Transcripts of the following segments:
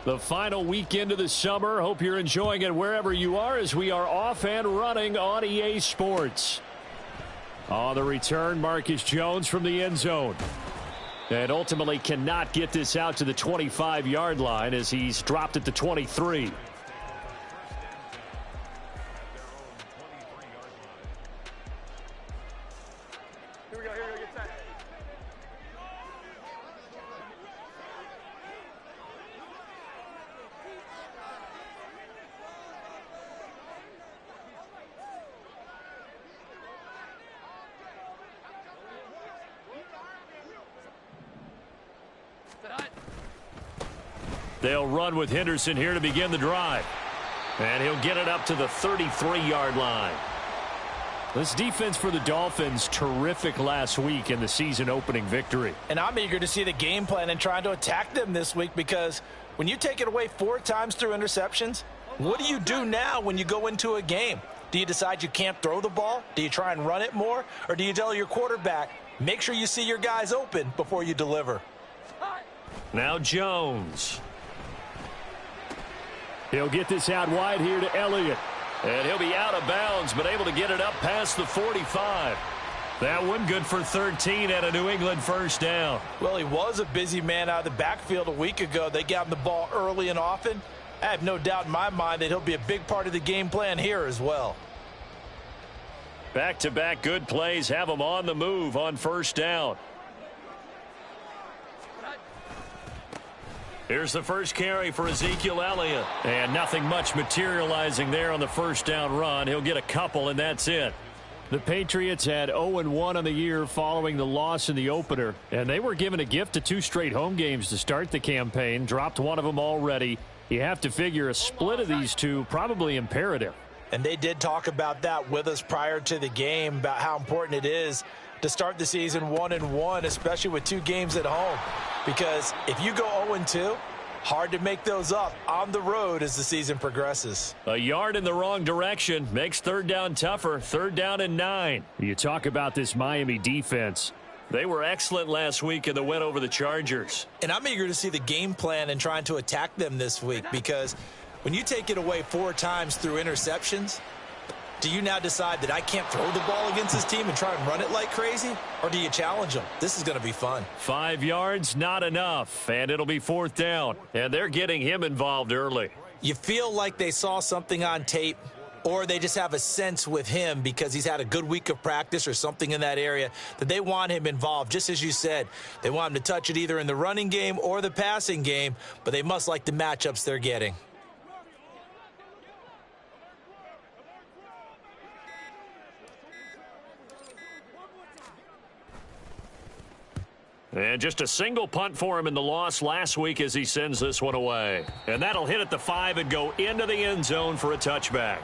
The final weekend of the summer. Hope you're enjoying it wherever you are as we are off and running on EA Sports. On the return, Marcus Jones from the end zone. And ultimately cannot get this out to the 25-yard line as he's dropped at the 23. They'll run with Henderson here to begin the drive. And he'll get it up to the 33-yard line. This defense for the Dolphins, terrific last week in the season opening victory. And I'm eager to see the game plan and trying to attack them this week, because when you take it away 4 times through interceptions, what do you do now when you go into a game? Do you decide you can't throw the ball? Do you try and run it more? Or do you tell your quarterback, make sure you see your guys open before you deliver? Now Jones. He'll get this out wide here to Elliott. And he'll be out of bounds, but able to get it up past the 45. That one good for 13 at a New England first down. Well, he was a busy man out of the backfield a week ago. They got him the ball early and often. I have no doubt in my mind that he'll be a big part of the game plan here as well. Back-to-back good plays have him on the move on first down. Here's the first carry for Ezekiel Elliott. And nothing much materializing there on the first down run. He'll get a couple, and that's it. The Patriots had 0-1 on the year following the loss in the opener. And they were given a gift of 2 straight home games to start the campaign. Dropped one of them already. You have to figure a split of these two probably imperative. And they did talk about that with us prior to the game, about how important it is to start the season 1-1, especially with 2 games at home. Because if you go 0-2, hard to make those up on the road as the season progresses. A yard in the wrong direction makes third down tougher. 3rd down and 9. You talk about this Miami defense. They were excellent last week in the win over the Chargers. And I'm eager to see the game plan and trying to attack them this week, because when you take it away 4 times through interceptions, do you now decide that I can't throw the ball against this team and try and run it like crazy? Or do you challenge them? This is going to be fun. 5 yards, not enough. And it'll be 4th down. And they're getting him involved early. You feel like they saw something on tape, or they just have a sense with him because he's had a good week of practice or something in that area that they want him involved. Just as you said, they want him to touch it either in the running game or the passing game, but they must like the matchups they're getting. And just a single punt for him in the loss last week as he sends this one away. And that'll hit at the 5 and go into the end zone for a touchback.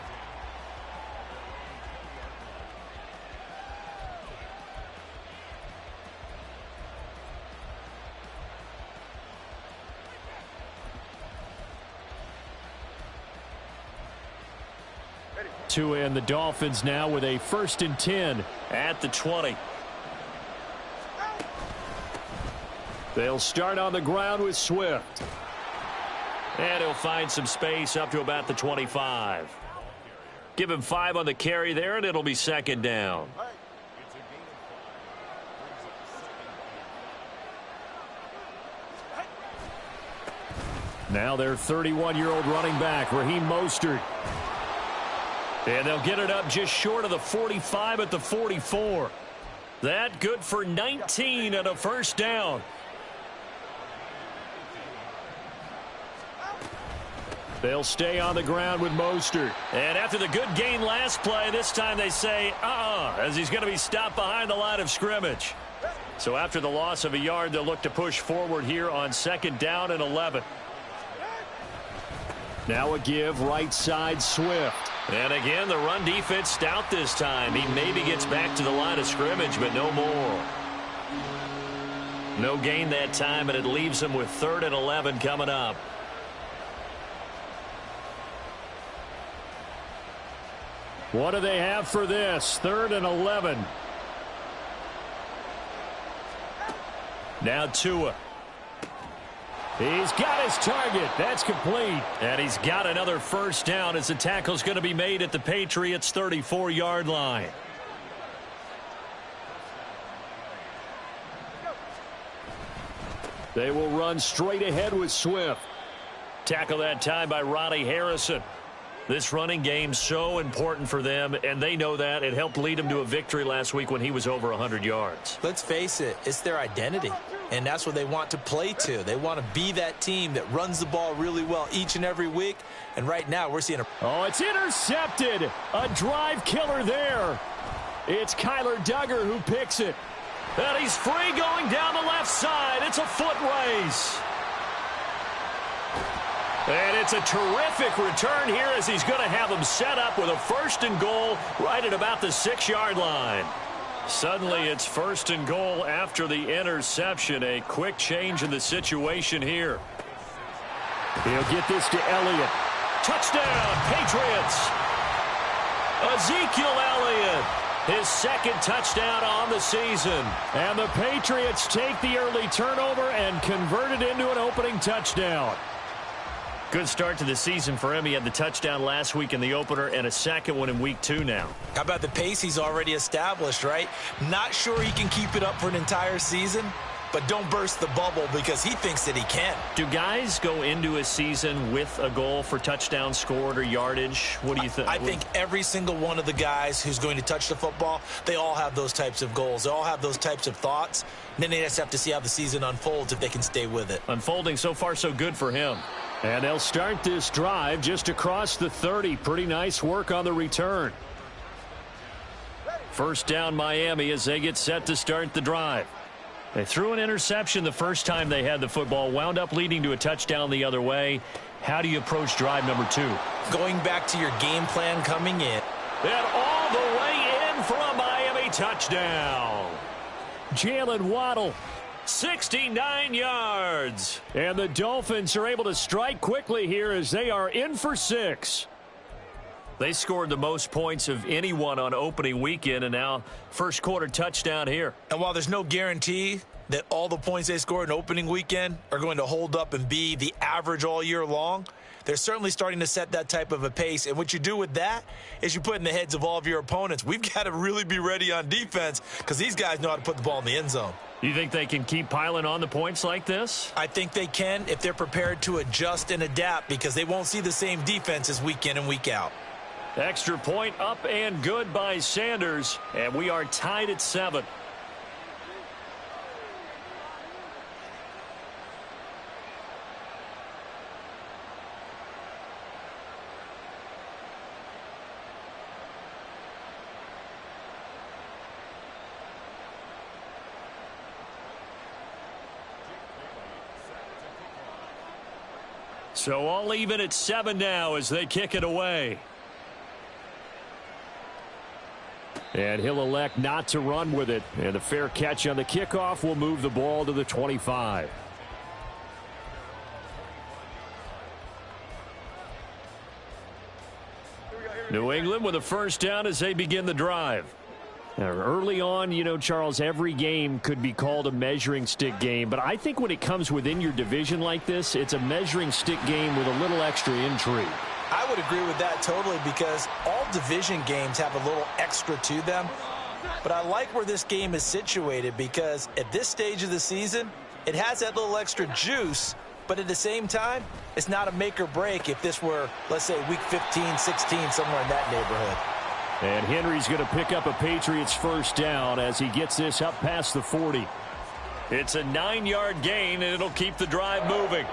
And the Dolphins now with a 1st and 10 at the 20. They'll start on the ground with Swift. And he'll find some space up to about the 25. Give him 5 on the carry there, and it'll be 2nd down. Now their 31-year-old running back, Raheem Mostert. And they'll get it up just short of the 45 at the 44. That good for 19 and a 1st down. They'll stay on the ground with Mostert. And after the good gain last play, this time they say, as he's going to be stopped behind the line of scrimmage. So after the loss of a yard, they'll look to push forward here on 2nd down and 11. Now a give right side Swift. And again, the run defense stout this time. He maybe gets back to the line of scrimmage, but no more. No gain that time, and it leaves him with 3rd and 11 coming up. What do they have for this? 3rd and 11. Now Tua. He's got his target. That's complete. And he's got another first down as the tackle's going to be made at the Patriots' 34-yard line. They will run straight ahead with Swift. Tackle that time by Ronnie Harrison. This running game so important for them, and they know that. It helped lead them to a victory last week when he was over 100 yards. Let's face it, it's their identity, and that's what they want to play to. They want to be that team that runs the ball really well each and every week, and right now we're seeing a... Oh, it's intercepted. A drive killer there. It's Kyler Duggar who picks it. And he's free going down the left side. It's a foot race. And it's a terrific return here as he's going to have them set up with a 1st and goal right at about the 6-yard line. Suddenly it's 1st and goal after the interception. A quick change in the situation here. He'll get this to Elliott. Touchdown, Patriots. Ezekiel Elliott. His 2nd touchdown on the season. And the Patriots take the early turnover and convert it into an opening touchdown. Good start to the season for him. He had the touchdown last week in the opener and a 2nd one in week 2 now. How about the pace he's already established, right? Not sure he can keep it up for an entire season, but don't burst the bubble because he thinks that he can. Do guys go into a season with a goal for touchdown scored or yardage? What do you think? I think every single one of the guys who's going to touch the football, they all have those types of goals. They all have those types of thoughts. And then they just have to see how the season unfolds if they can stay with it. Unfolding so far so good for him. And they'll start this drive just across the 30. Pretty nice work on the return. First down Miami as they get set to start the drive. They threw an interception the first time they had the football, wound up leading to a touchdown the other way. How do you approach drive number 2? Going back to your game plan coming in. And all the way in for a Miami touchdown. Jalen Waddle. 69 yards. And the Dolphins are able to strike quickly here as they are in for 6. They scored the most points of anyone on opening weekend, and now first quarter touchdown here. And while there's no guarantee that all the points they scored in opening weekend are going to hold up and be the average all year long, they're certainly starting to set that type of a pace. And what you do with that is you put in the heads of all of your opponents, we've got to really be ready on defense because these guys know how to put the ball in the end zone. You think they can keep piling on the points like this? I think they can if they're prepared to adjust and adapt because they won't see the same defenses week in and week out. Extra point up and good by Sanders, and we are tied at 7. So all even at 7 now as they kick it away. And he'll elect not to run with it. And a fair catch on the kickoff will move the ball to the 25. New England with a first down as they begin the drive. Now, early on, you know, Charles, every game could be called a measuring stick game. But I think when it comes within your division like this, it's a measuring stick game with a little extra intrigue. I would agree with that totally because all division games have a little extra to them. But I like where this game is situated because at this stage of the season, it has that little extra juice. But at the same time, it's not a make or break if this were, let's say, week 15, 16, somewhere in that neighborhood. And Henry's going to pick up a Patriots first down as he gets this up past the 40. It's a 9-yard gain, and it'll keep the drive moving.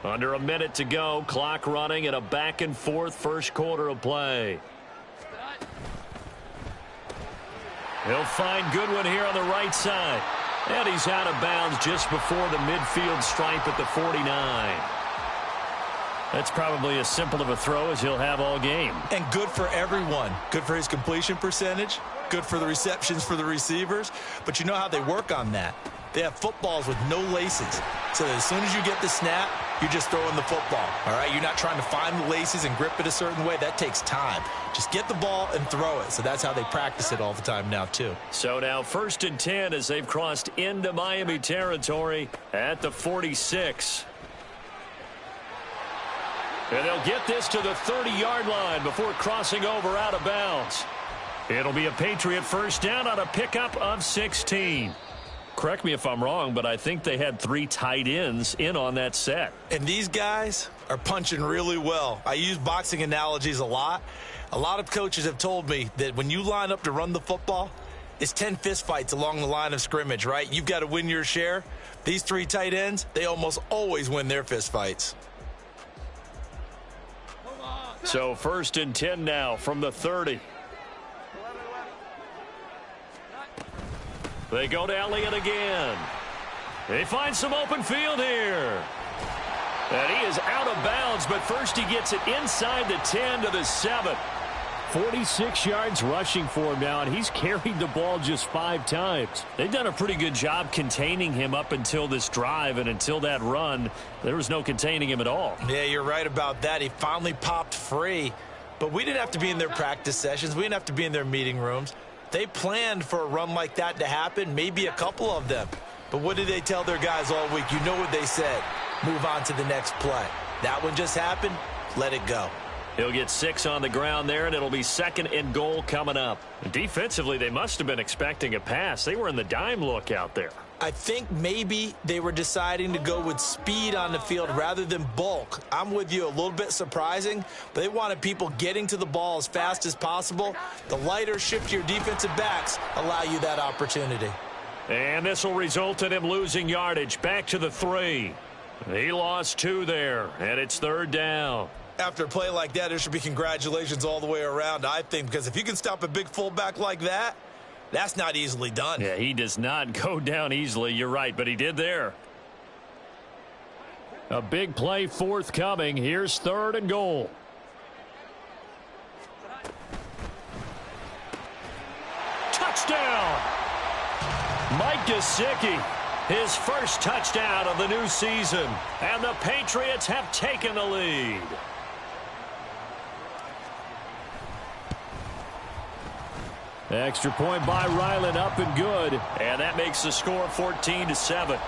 Under a minute to go, clock running, and a back-and-forth first quarter of play. He'll find Goodwin here on the right side. And he's out of bounds just before the midfield stripe at the 49. That's probably as simple of a throw as he'll have all game. And good for everyone. Good for his completion percentage. Good for the receptions for the receivers. But you know how they work on that. They have footballs with no laces. So that as soon as you get the snap, you're just throwing the football, all right? You're not trying to find the laces and grip it a certain way. That takes time. Just get the ball and throw it. So that's how they practice it all the time now, too. So now 1st and 10 as they've crossed into Miami territory at the 46. And they'll get this to the 30-yard line before crossing over out of bounds. It'll be a Patriot first down on a pickup of 16. Correct me if I'm wrong, but I think they had 3 tight ends in on that set. And these guys are punching really well. I use boxing analogies a lot. A lot of coaches have told me that when you line up to run the football, it's 10 fistfights along the line of scrimmage, right? You've got to win your share. These 3 tight ends, they almost always win their fistfights. So 1st and 10 now from the 30. They go to Elliott again. They find some open field here. And he is out of bounds, but first he gets it inside the 10 to the 7. 46 yards rushing for him now, and he's carried the ball just 5 times. They've done a pretty good job containing him up until this drive, and until that run, there was no containing him at all. Yeah, you're right about that. He finally popped free, but we didn't have to be in their practice sessions. We didn't have to be in their meeting rooms. They planned for a run like that to happen, maybe a couple of them. But what did they tell their guys all week? You know what they said. Move on to the next play. That one just happened. Let it go. He'll get 6 on the ground there, and it'll be 2nd and goal coming up. Defensively, they must have been expecting a pass. They were in the dime look out there. I think maybe they were deciding to go with speed on the field rather than bulk. I'm with you, a little bit surprising, but they wanted people getting to the ball as fast as possible. The lighter, shiftier defensive backs allow you that opportunity. And this will result in him losing yardage back to the 3. He lost 2 there, and it's 3rd down. After a play like that, there should be congratulations all the way around, I think, because if you can stop a big fullback like that, that's not easily done. Yeah, he does not go down easily. You're right, but he did there. A big play forthcoming. Here's 3rd and goal. Touchdown! Mike Gesicki, his first touchdown of the new season. And the Patriots have taken the lead. Extra point by Ryland, up and good. And that makes the score 14-7.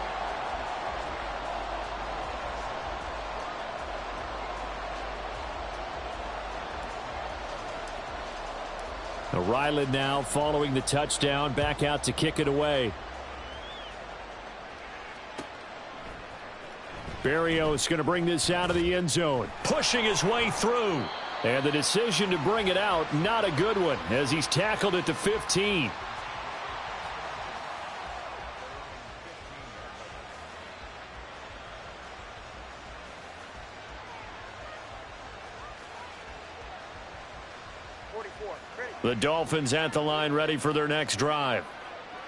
Ryland now following the touchdown, back out to kick it away. Berrios going to bring this out of the end zone, pushing his way through. And the decision to bring it out, not a good one, as he's tackled at the 15. The Dolphins at the line, ready for their next drive.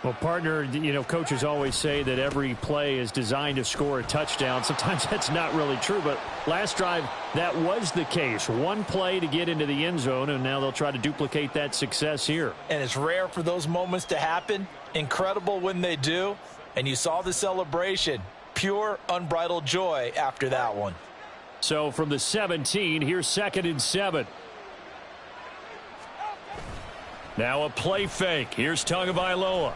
Well, partner, you know, coaches always say that every play is designed to score a touchdown. Sometimes that's not really true, but last drive, that was the case. One play to get into the end zone, and now they'll try to duplicate that success here. And it's rare for those moments to happen. Incredible when they do. And you saw the celebration. Pure, unbridled joy after that one. So from the 17, here's 2nd and 7. Now a play fake. Here's Tagovailoa.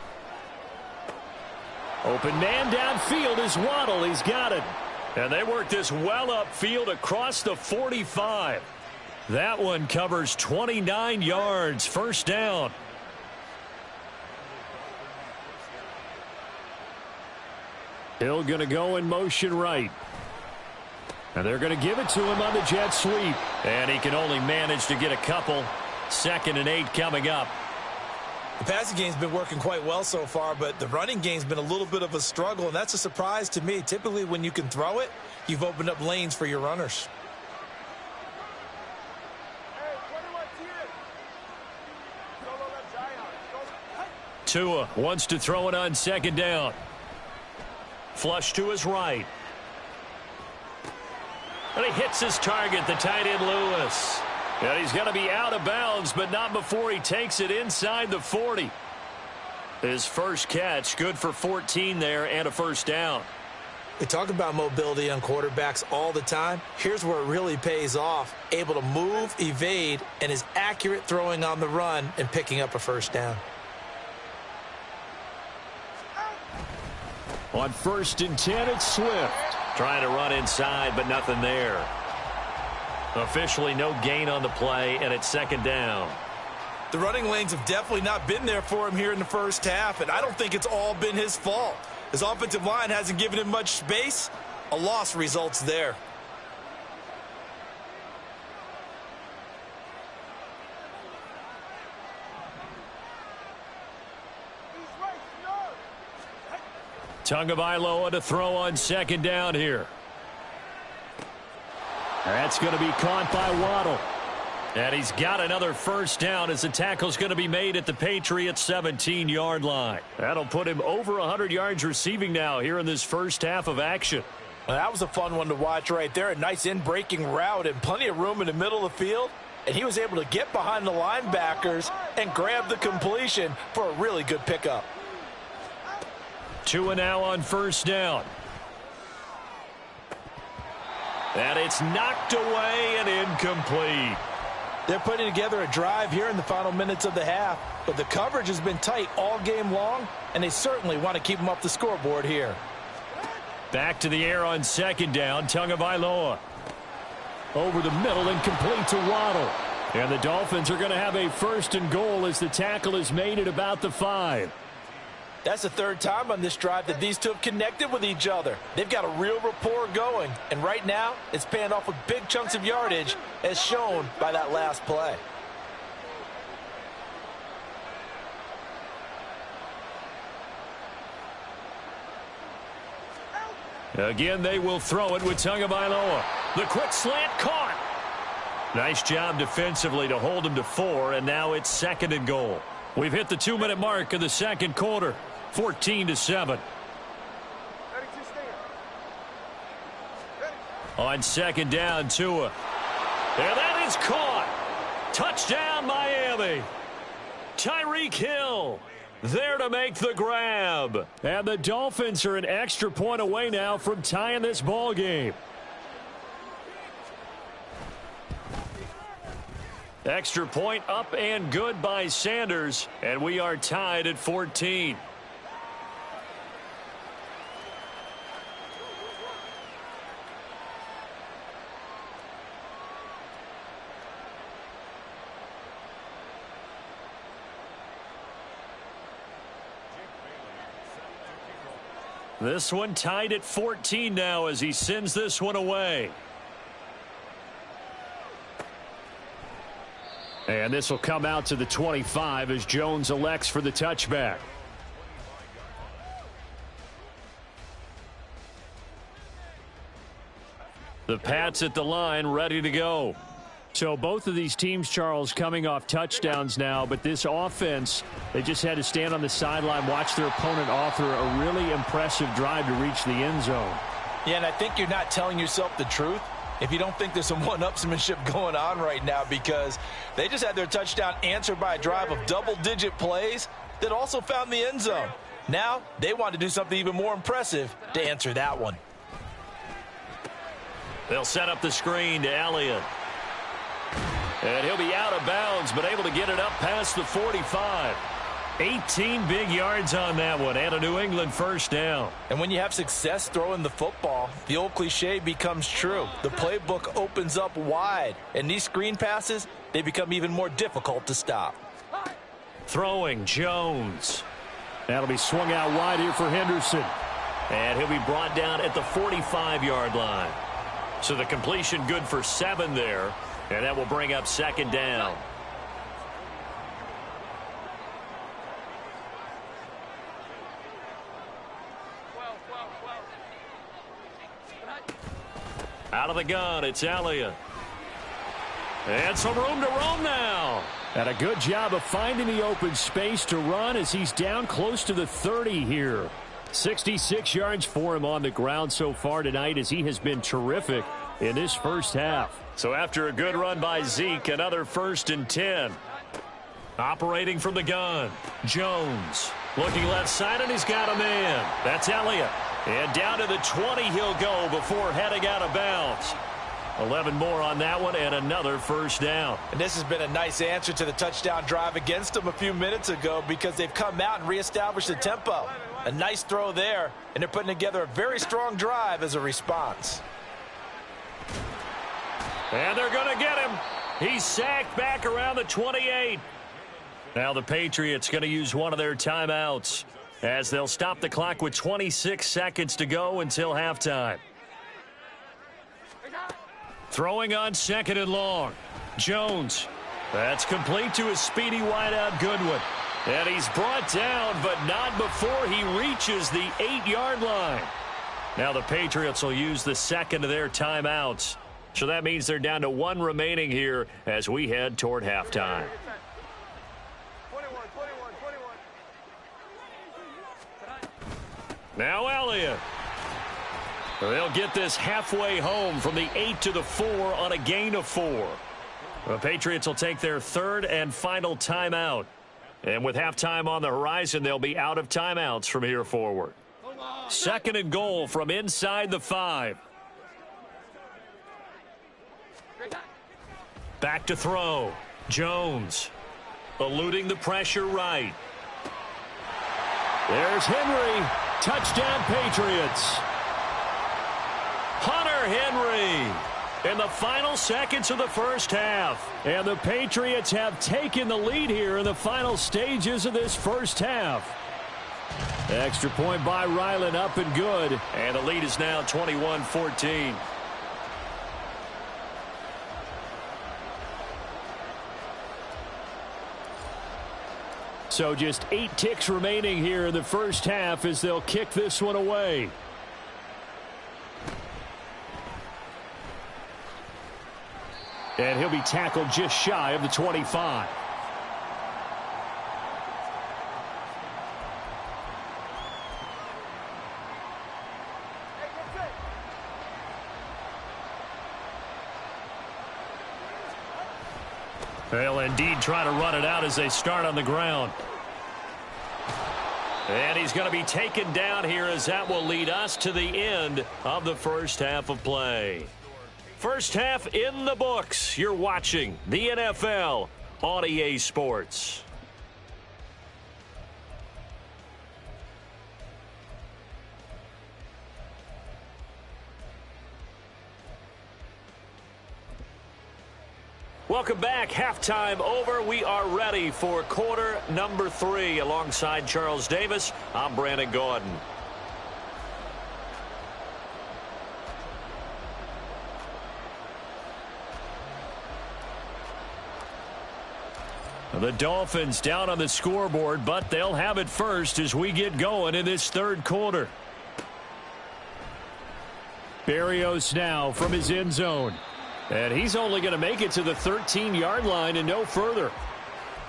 Open man downfield is Waddle. He's got it. And they work this well upfield across the 45. That one covers 29 yards. First down. Hill going to go in motion right. And they're going to give it to him on the jet sweep. And he can only manage to get a couple. 2nd and 8 coming up. The passing game's been working quite well so far, but the running game's been a little bit of a struggle, and that's a surprise to me. Typically, when you can throw it, you've opened up lanes for your runners. Tua wants to throw it on 2nd down. Flush to his right. And he hits his target, the tight end Lewis. And he's going to be out of bounds, but not before he takes it inside the 40. His first catch, good for 14 there and a first down. We talk about mobility on quarterbacks all the time. Here's where it really pays off. Able to move, evade, and is accurate throwing on the run and picking up a first down. On 1st and 10, it's Swift. Trying to run inside, but nothing there. Officially no gain on the play, and it's 2nd down. The running lanes have definitely not been there for him here in the first half, and I don't think it's all been his fault. His offensive line hasn't given him much space. A loss results there. Tagovailoa to throw on 2nd down here. That's going to be caught by Waddle. And he's got another first down as the tackle's going to be made at the Patriots' 17-yard line. That'll put him over 100 yards receiving now here in this first half of action. Well, that was a fun one to watch right there. A nice in-breaking route and plenty of room in the middle of the field. And he was able to get behind the linebackers and grab the completion for a really good pickup. 2 now on 1st down. And it's knocked away and incomplete. They're putting together a drive here in the final minutes of the half, but the coverage has been tight all game long, and they certainly want to keep them up the scoreboard here. Back to the air on 2nd down, Tagovailoa. Over the middle and complete to Waddle. And the Dolphins are going to have a 1st and goal as the tackle is made at about the 5. That's the 3rd time on this drive that these two have connected with each other. They've got a real rapport going, and right now it's paying off with big chunks of yardage as shown by that last play. Again, they will throw it with Tagovailoa. The quick slant caught. Nice job defensively to hold him to 4, and now it's 2nd and goal. We've hit the 2-minute mark of the 2nd quarter. 14-7. On 2nd down, Tua. And that is caught. Touchdown, Miami. Tyreek Hill there to make the grab. And the Dolphins are an extra point away now from tying this ball game. Extra point up and good by Sanders. And we are tied at 14. This one tied at 14 now as he sends this one away. And this will come out to the 25 as Jones elects for the touchback. The Pats at the line ready to go. So both of these teams, Charles, coming off touchdowns now, but this offense, they just had to stand on the sideline, watch their opponent author a really impressive drive to reach the end zone. Yeah, and I think you're not telling yourself the truth if you don't think there's some one-upsmanship going on right now, because they just had their touchdown answered by a drive of double-digit plays that also found the end zone. Now they want to do something even more impressive to answer that one. They'll set up the screen to Elliott. And he'll be out of bounds, but able to get it up past the 45. 18 big yards on that one, and a New England first down. And when you have success throwing the football, the old cliche becomes true. The playbook opens up wide, and these screen passes, they become even more difficult to stop. Throwing, Jones. That'll be swung out wide here for Henderson. And he'll be brought down at the 45-yard line. So the completion good for 7 there, and that will bring up second down. Out of the gun, it's Elliott. And some room to roam now. And a good job of finding the open space to run as he's down close to the 30 here. 66 yards for him on the ground so far tonight as he has been terrific in this first half. So after a good run by Zeke, another 1st and 10. Operating from the gun, Jones. Looking left side, and he's got a man. That's Elliott. And down to the 20 he'll go before heading out of bounds. 11 more on that one and another first down. And this has been a nice answer to the touchdown drive against them a few minutes ago because they've come out and reestablished the tempo. A nice throw there, and they're putting together a very strong drive as a response. And they're going to get him. He's sacked back around the 28. Now the Patriots going to use one of their timeouts as they'll stop the clock with 26 seconds to go until halftime. Throwing on second and long. Jones. That's complete to his speedy wideout Goodwin. And he's brought down, but not before he reaches the 8-yard line. Now the Patriots will use the second of their timeouts. So that means they're down to one remaining here as we head toward halftime. Now Elliott. They'll get this halfway home from the 8 to the 4 on a gain of 4. The Patriots will take their third and final timeout. And with halftime on the horizon, they'll be out of timeouts from here forward. Second and goal from inside the 5. Back to throw. Jones. Eluding the pressure right. There's Henry. Touchdown Patriots. Hunter Henry in the final seconds of the first half. And the Patriots have taken the lead here in the final stages of this first half. Extra point by Ryland up and good. And the lead is now 21-14. So just 8 ticks remaining here in the first half as they'll kick this one away. And he'll be tackled just shy of the 25. They'll indeed try to run it out as they start on the ground. And he's going to be taken down here as that will lead us to the end of the first half of play. First half in the books. You're watching the NFL on EA Sports. Welcome back. Halftime over. We are ready for quarter number 3. Alongside Charles Davis, I'm Brandon Gordon. The Dolphins down on the scoreboard, but they'll have it first as we get going in this third quarter. Berrios now from his end zone. And he's only going to make it to the 13-yard line and no further.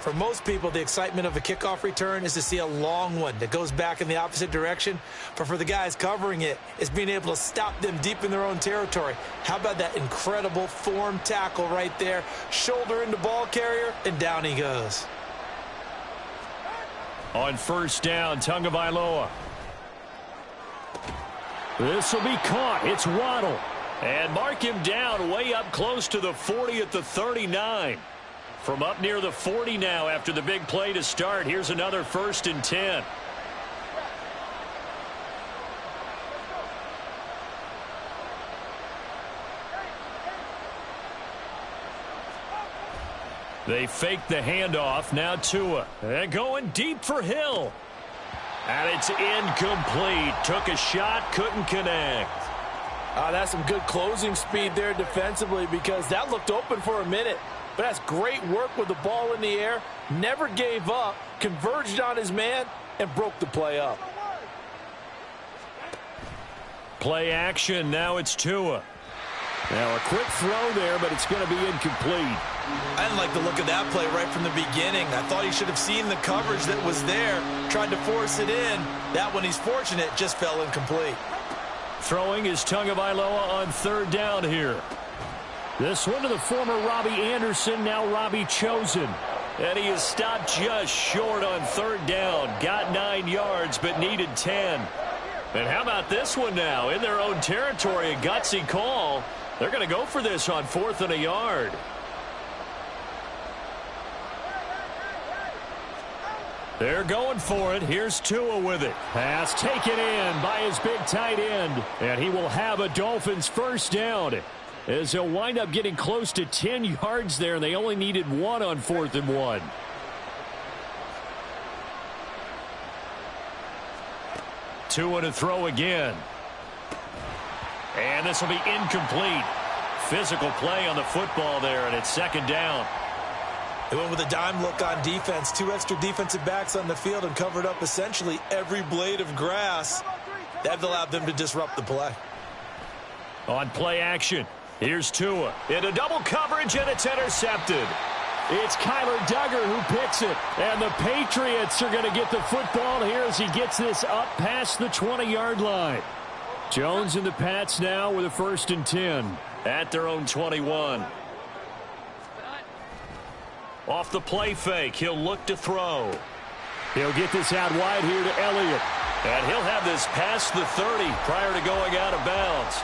For most people, the excitement of a kickoff return is to see a long one that goes back in the opposite direction. But for the guys covering it, it's being able to stop them deep in their own territory. How about that incredible form tackle right there? Shoulder into ball carrier, and down he goes. On first down, Tagovailoa. This will be caught. It's Waddle. And mark him down way up close to the 40 at the 39. From up near the 40 now after the big play to start. Here's another 1st and 10. They fake the handoff. Now Tua. And going deep for Hill. And it's incomplete. Took a shot, couldn't connect. That's some good closing speed there defensively because that looked open for a minute. But that's great work with the ball in the air. Never gave up, converged on his man, and broke the play up. Play action. Now it's Tua. Now a quick throw there, but it's going to be incomplete. I didn't like the look of that play right from the beginning. I thought he should have seen the coverage that was there, tried to force it in. That one, he's fortunate, just fell incomplete. Throwing is Tagovailoa on third down here. This one to the former Robbie Anderson, now Robbie Chosen. And he is stopped just short on third down. Got 9 yards, but needed 10. And how about this one now? In their own territory, a gutsy call. They're going to go for this on 4th and a yard. They're going for it. Here's Tua with it. Pass taken in by his big tight end. And he will have a Dolphins first down, as he'll wind up getting close to 10 yards there, and they only needed 1 on 4th and 1. Tua to throw again. And this will be incomplete. Physical play on the football there, and it's 2nd down. They went with a dime look on defense. 2 extra defensive backs on the field and covered up essentially every blade of grass. That allowed them to disrupt the play. On play action, here's Tua. Into double coverage, and it's intercepted. It's Kyler Duggar who picks it. And the Patriots are going to get the football here as he gets this up past the 20-yard line. Jones and the Pats now with a 1st and 10 at their own 21. Off the play fake, he'll look to throw. He'll get this out wide here to Elliott. And he'll have this past the 30 prior to going out of bounds.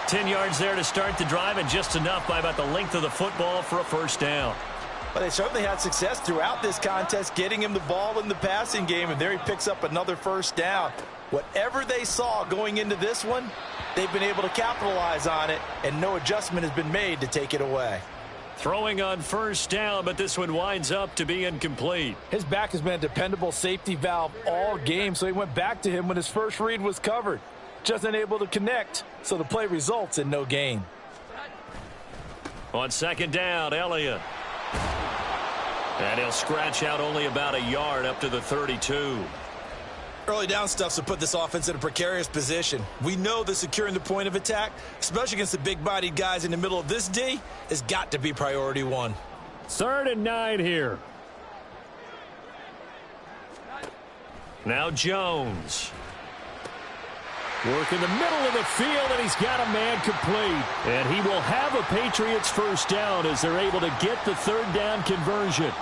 10 yards there to start the drive, and just enough by about the length of the football for a first down. But they certainly had success throughout this contest getting him the ball in the passing game, and there he picks up another first down. Whatever they saw going into this one, they've been able to capitalize on it, and no adjustment has been made to take it away. Throwing on first down, but this one winds up to be incomplete. His back has been a dependable safety valve all game, so he went back to him when his first read was covered. Just unable to connect, so the play results in no gain. On 2nd down, Elliott. And he'll scratch out only about a yard up to the 32. Early down stuff to put this offense in a precarious position. We know that securing the point of attack, especially against the big-bodied guys in the middle of this D, has got to be priority 1. 3rd and 9 here. Now Jones. Work in the middle of the field, and he's got a man complete. And he will have a Patriots first down as they're able to get the 3rd down conversion.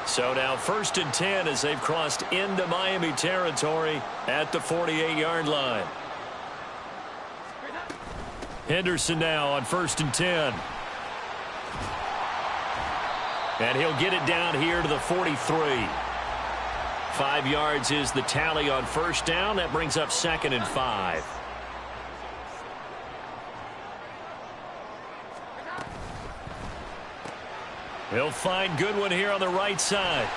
So now 1st and 10 as they've crossed into Miami territory at the 48-yard line. Henderson now on 1st and 10. And he'll get it down here to the 43. 5 yards is the tally on first down. That brings up 2nd and 5. He'll find Goodwin here on the right side.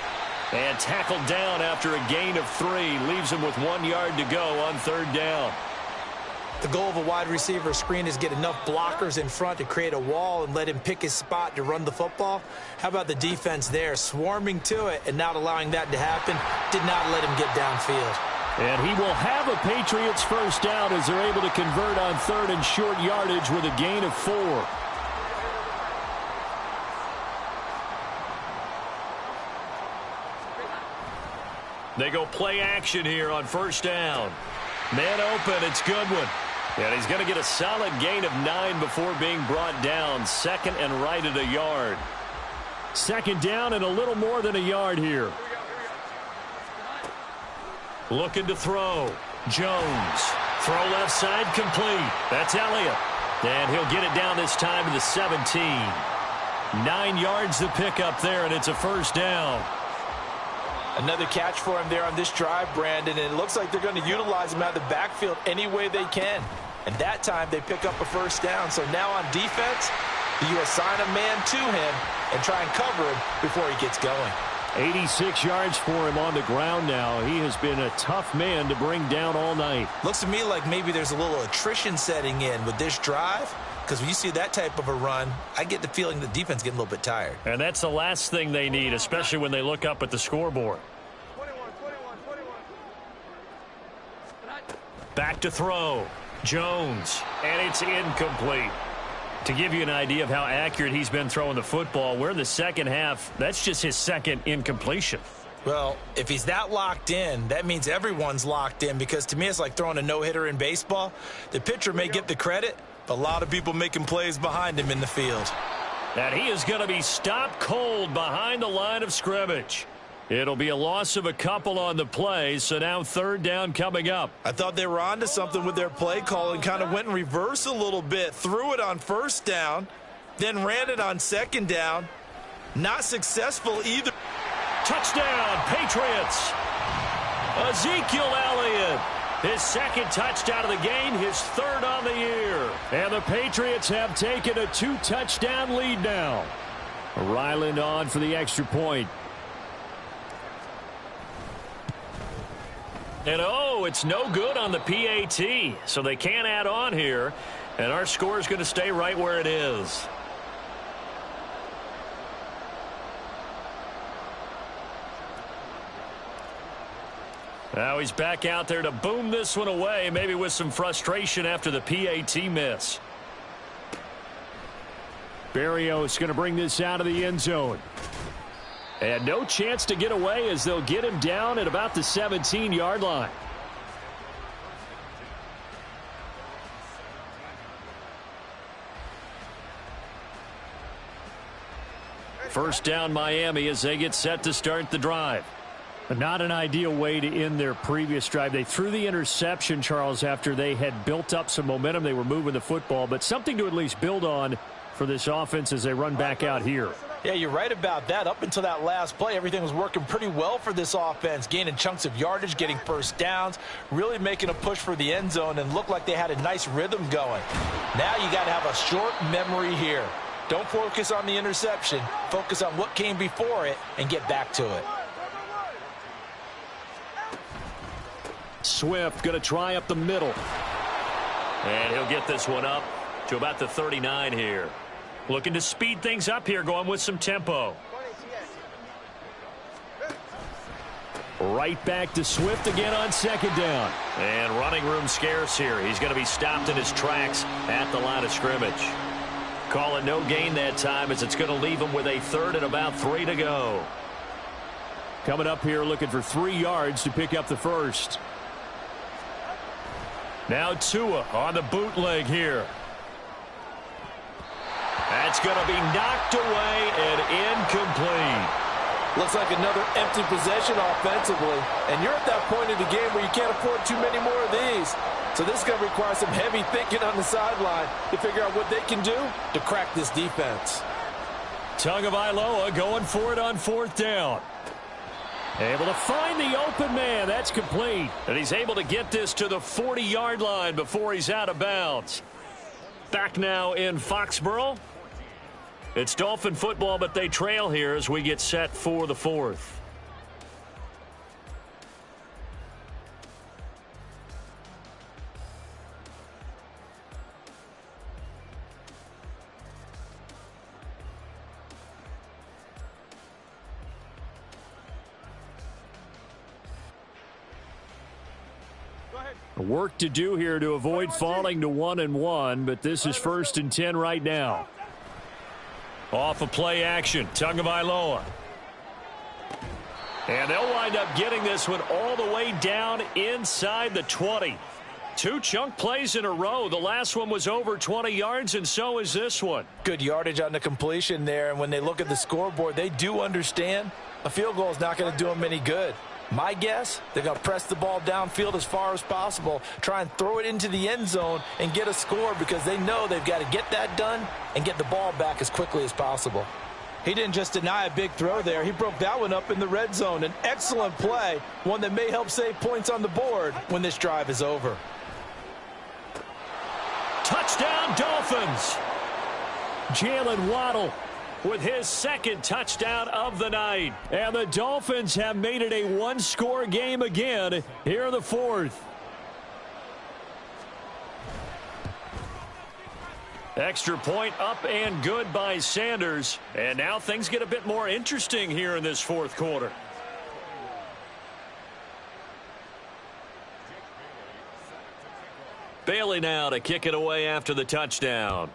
And tackled down after a gain of 3. Leaves him with 1 yard to go on 3rd down. The goal of a wide receiver screen is get enough blockers in front to create a wall and let him pick his spot to run the football. How about the defense there, swarming to it and not allowing that to happen? Did not let him get downfield. And he will have a Patriots first down as they're able to convert on 3rd and short yardage with a gain of 4. They go play action here on first down. Man open, it's Goodwin. And he's going to get a solid gain of 9 before being brought down. 2nd and right at a yard. 2nd down and a little more than a yard here. Looking to throw. Jones. Throw left side complete. That's Elliott. And he'll get it down this time to the 17. 9 yards to pick up there, and it's a first down. Another catch for him there on this drive, Brandon, and it looks like they're going to utilize him out of the backfield any way they can. And that time they pick up a first down. So now on defense, you assign a man to him and try and cover him before he gets going. 86 yards for him on the ground now. He has been a tough man to bring down all night. Looks to me like maybe there's a little attrition setting in with this drive, because when you see that type of a run, I get the feeling the defense getting a little bit tired. And that's the last thing they need, especially when they look up at the scoreboard. Back to throw. Jones. And it's incomplete. To give you an idea of how accurate he's been throwing the football, we're in the second half. That's just his 2nd incompletion. Well, if he's that locked in, that means everyone's locked in, because to me it's like throwing a no-hitter in baseball. The pitcher may get the credit, but a lot of people making plays behind him in the field. And he is going to be stopped cold behind the line of scrimmage. It'll be a loss of a couple on the play, so now third down coming up. I thought they were onto something with their play call and kind of went in reverse a little bit. Threw it on first down, then ran it on second down. Not successful either. Touchdown, Patriots. Ezekiel Elliott. His second touchdown of the game, his third on the year. And the Patriots have taken a 2-touchdown lead now. Ryland on for the extra point. And it's no good on the PAT, so they can't add on here. And our score is going to stay right where it is. Now he's back out there to boom this one away, maybe with some frustration after the PAT miss. Berrios going to bring this out of the end zone. And no chance to get away as they'll get him down at about the 17-yard line. First down Miami as they get set to start the drive. Not an ideal way to end their previous drive. They threw the interception, Charles, after they had built up some momentum. They were moving the football, but something to at least build on for this offense as they run back out here. Yeah, you're right about that. Up until that last play, everything was working pretty well for this offense, gaining chunks of yardage, getting first downs, really making a push for the end zone, and looked like they had a nice rhythm going. Now you got to have a short memory here. Don't focus on the interception. Focus on what came before it and get back to it. Swift going to try up the middle. And he'll get this one up to about the 39 here. Looking to speed things up here, going with some tempo. Right back to Swift again on second down. And running room scarce here. He's going to be stopped in his tracks at the line of scrimmage. Call it no gain that time as it's going to leave him with a third and about 3 to go. Coming up here looking for 3 yards to pick up the first. Now Tua on the bootleg here. That's going to be knocked away and incomplete. Looks like another empty possession offensively. And you're at that point in the game where you can't afford too many more of these. So this is going to require some heavy thinking on the sideline to figure out what they can do to crack this defense. Tagovailoa going for it on fourth down. Able to find the open man. That's complete. And he's able to get this to the 40-yard line before he's out of bounds. Back now in Foxborough. It's Dolphin football, but they trail here as we get set for the fourth. Work to do here to avoid falling to 1-1, but this is 1st and 10 right now. Off of play action, Tagovailoa. And they'll wind up getting this one all the way down inside the 20. 2 chunk plays in a row. The last one was over 20 yards, and so is this one. Good yardage on the completion there, and when they look at the scoreboard, they do understand a field goal is not going to do them any good. My guess, they're going to press the ball downfield as far as possible, try and throw it into the end zone and get a score because they know they've got to get that done and get the ball back as quickly as possible. He didn't just deny a big throw there. He broke that one up in the red zone. An excellent play, one that may help save points on the board when this drive is over. Touchdown, Dolphins. Jalen Waddle with his second touchdown of the night. And the Dolphins have made it a 1-score game again here in the fourth. Extra point up and good by Sanders. And now things get a bit more interesting here in this fourth quarter. Bailey now to kick it away after the touchdown.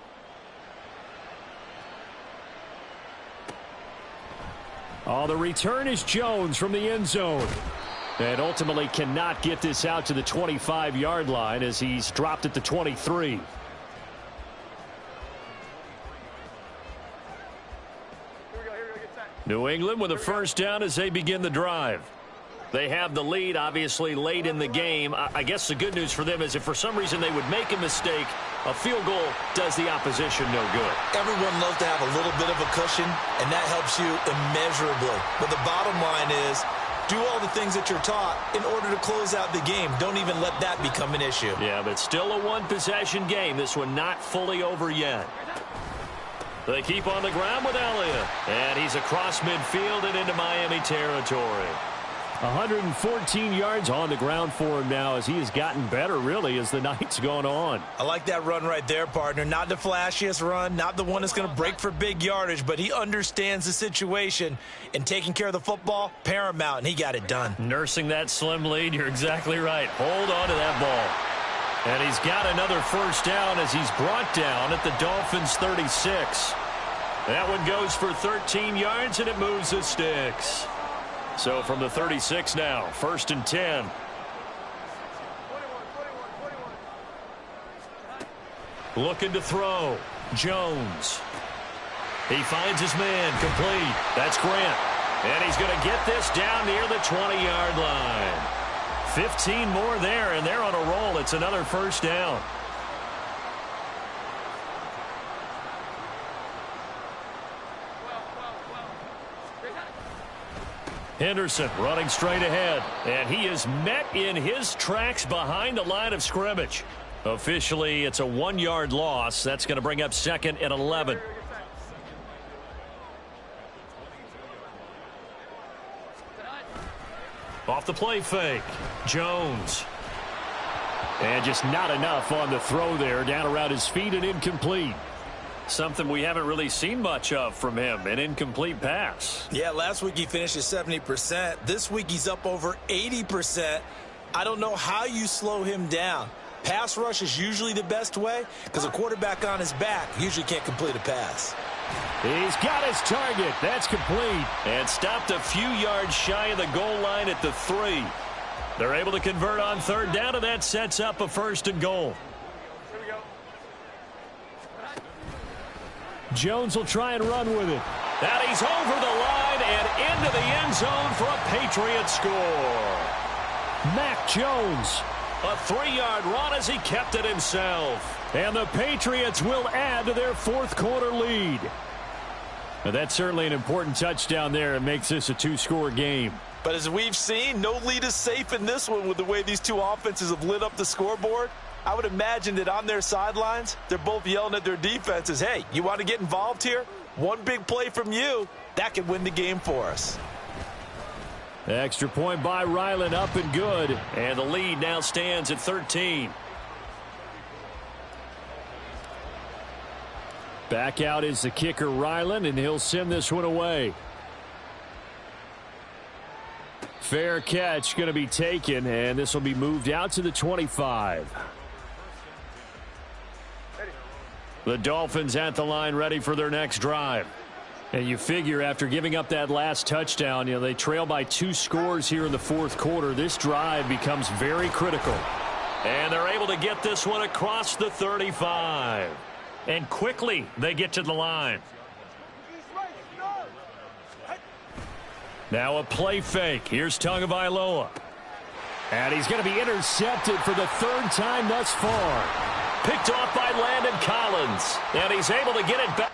Oh, the return is Jones from the end zone. And ultimately cannot get this out to the 25-yard line as he's dropped at the 23. New England with a first down as they begin the drive. They have the lead, obviously, late in the game. I guess the good news for them is if for some reason they would make a mistake, a field goal does the opposition no good. Everyone loves to have a little bit of a cushion, and that helps you immeasurably. But the bottom line is, do all the things that you're taught in order to close out the game. Don't even let that become an issue. Yeah, but still a one-possession game. This one not fully over yet. They keep on the ground with Elliott. And he's across midfield and into Miami territory. 114 yards on the ground for him now as he has gotten better, really, as the night's gone on. I like that run right there, partner. Not the flashiest run, not the one that's going to break for big yardage, but he understands the situation, and taking care of the football, paramount, and he got it done. Nursing that slim lead, you're exactly right. Hold on to that ball. And he's got another first down as he's brought down at the Dolphins' 36. That one goes for 13 yards, and it moves the sticks. So from the 36 now, 1st and 10. Looking to throw. Jones. He finds his man complete. That's Grant. And he's going to get this down near the 20-yard line. 15 more there, and they're on a roll. It's another first down. Henderson running straight ahead, and he is met in his tracks behind the line of scrimmage. Officially, it's a 1-yard loss. That's going to bring up 2nd and 11. Off the play fake, Jones. And just not enough on the throw there, down around his feet and incomplete. Something we haven't really seen much of from him, an incomplete pass. Yeah, last week he finished at 70%. This week he's up over 80%. I don't know how you slow him down. Pass rush is usually the best way because a quarterback on his back usually can't complete a pass. He's got his target. That's complete. And stopped a few yards shy of the goal line at the 3. They're able to convert on 3rd down, and that sets up a 1st and goal. Jones will try and run with it. And he's over the line and into the end zone for a Patriot score. Mac Jones, a 3-yard run as he kept it himself. And the Patriots will add to their 4th quarter lead. Now, that's certainly an important touchdown there. It makes this a 2-score game. But as we've seen, no lead is safe in this one with the way these two offenses have lit up the scoreboard. I would imagine that on their sidelines, they're both yelling at their defenses, hey, you want to get involved here? One big play from you, that could win the game for us. Extra point by Ryland, up and good. And the lead now stands at 13. Back out is the kicker, Ryland, and he'll send this one away. Fair catch going to be taken, and this will be moved out to the 25. The Dolphins at the line ready for their next drive. And you figure after giving up that last touchdown, they trail by 2 scores here in the 4th quarter. This drive becomes very critical. And they're able to get this one across the 35. And quickly they get to the line. Now a play fake. Here's Tagovailoa. And he's going to be intercepted for the 3rd time thus far. Picked off by Landon Collins. And he's able to get it back.